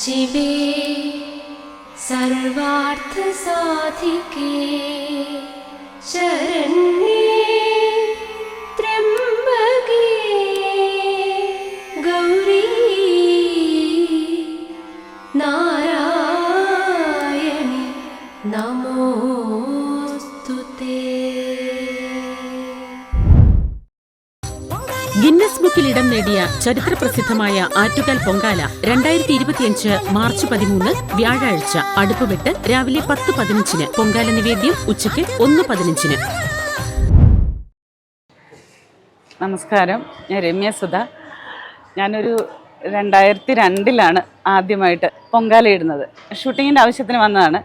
शिवे सर्वार्थ साधिके शरण्ये त्र्यंबके गौरी नारायणि नमोस्तुते. ഗിന്നസ് ബുക്കിൽ ഇടം നേടിയ ചരിത്രപ്രസിദ്ധമായ ആറ്റുകാൽ പൊങ്കാല 2025 മാർച്ച് 13 വ്യാഴാഴ്ച അടുപ്പുവെട്ട് രാവിലെ 10:15 പൊങ്കാല നിവേദ്യം ഉച്ചയ്ക്ക് 1:15. നമസ്കാരം, ഞാൻ രമ്യ സുധ. ഞാനൊരു 2002 ആദ്യമായിട്ട് പൊങ്കാല ഇടുന്നത്. ഷൂട്ടിങ്ങിൻ്റെ ആവശ്യത്തിന് വന്നതാണ്.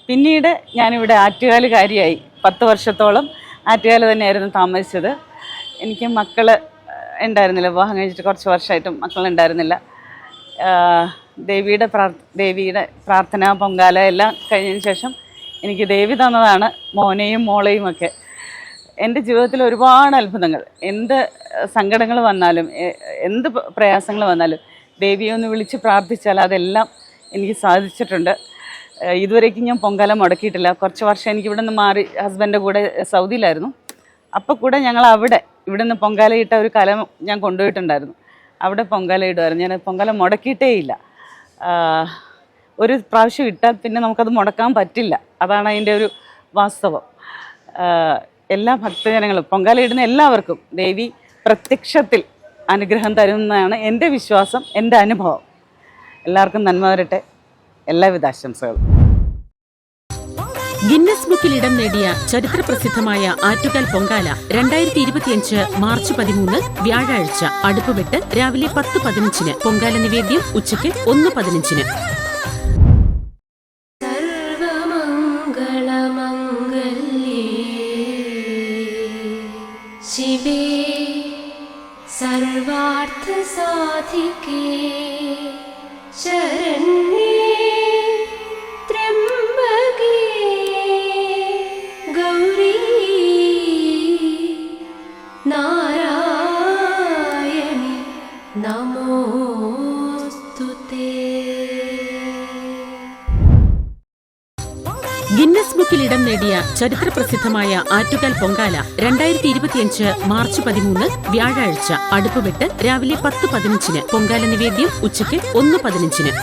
പിന്നീട് ഞാനിവിടെ ആറ്റുകാലുകാരിയായി 10 വർഷത്തോളം ആറ്റുകാൽ തന്നെയായിരുന്നു താമസിച്ചത്. എനിക്ക് മക്കൾ ഉണ്ടായിരുന്നില്ല. വിവാഹം കഴിച്ചിട്ട് കുറച്ച് വർഷമായിട്ടും മക്കളുണ്ടായിരുന്നില്ല. ദേവിയുടെ പ്രാർത്ഥന പൊങ്കാല എല്ലാം കഴിഞ്ഞതിന് ശേഷം എനിക്ക് ദേവി തന്നതാണ് മോനെയും മോളെയും ഒക്കെ. എൻ്റെ ജീവിതത്തിൽ ഒരുപാട് അത്ഭുതങ്ങൾ, എന്ത് സങ്കടങ്ങൾ വന്നാലും എന്ത് പ്രയാസങ്ങൾ വന്നാലും ദേവിയെ ഒന്ന് വിളിച്ച് പ്രാർത്ഥിച്ചാൽ അതെല്ലാം എനിക്ക് സാധിച്ചിട്ടുണ്ട്. ഇതുവരേക്കും ഞാൻ പൊങ്കാല മുടക്കിയിട്ടില്ല. കുറച്ച് വർഷം എനിക്ക് ഇവിടെ നിന്ന് മാറി ഹസ്ബൻഡിൻ്റെ കൂടെ സൗദിയിലായിരുന്നു. അപ്പോൾ കൂടെ ഞങ്ങൾ ഇവിടെ നിന്ന് പൊങ്കാല ഇട്ട ഒരു കലം ഞാൻ കൊണ്ടുപോയിട്ടുണ്ടായിരുന്നു. അവിടെ പൊങ്കാല ഇടുമായിരുന്നു. ഞാൻ പൊങ്കാല മുടക്കിയിട്ടേ ഇല്ല. ഒരു പ്രാവശ്യം ഇട്ടാൽ പിന്നെ നമുക്കത് മുടക്കാൻ പറ്റില്ല. അതാണ് അതിൻ്റെ ഒരു വാസ്തവം. എല്ലാ ഭക്തജനങ്ങളും പൊങ്കാല ഇടുന്ന എല്ലാവർക്കും ദേവി പ്രത്യക്ഷത്തിൽ അനുഗ്രഹം തരുന്നതാണ് എൻ്റെ വിശ്വാസം, എൻ്റെ അനുഭവം. എല്ലാവർക്കും നന്മ വരട്ടെ. എല്ലാവിധ ആശംസകളും. ഗിന്നസ് ബുക്കിൽ ഇടം നേടിയ ചരിത്രപ്രസിദ്ധമായ ആറ്റുകാൽ പൊങ്കാല 2025 മാർച്ച് 13 വ്യാഴാഴ്ച അടുപ്പുവെട്ട് രാവിലെ 10:15 പൊങ്കാല നിവേദ്യം ഉച്ചയ്ക്ക് 1:15. സർവമംഗളമംഗല്യേ ശിവേ സർവാർത്ഥ സാധികേ ശരണ്യേ त्र्यंबके गौरी नारायणि नमोस्तुते. ഗിന്നസ് ബുക്കിൽ ഇടം നേടിയ ചരിത്രപ്രസിദ്ധമായ ആറ്റുകാൽ പൊങ്കാല 2025 മാർച്ച് 13 വ്യാഴാഴ്ച അടുപ്പുവെട്ട് രാവിലെ 10:15 പൊങ്കാല നിവേദ്യം ഉച്ചയ്ക്ക് 1:15.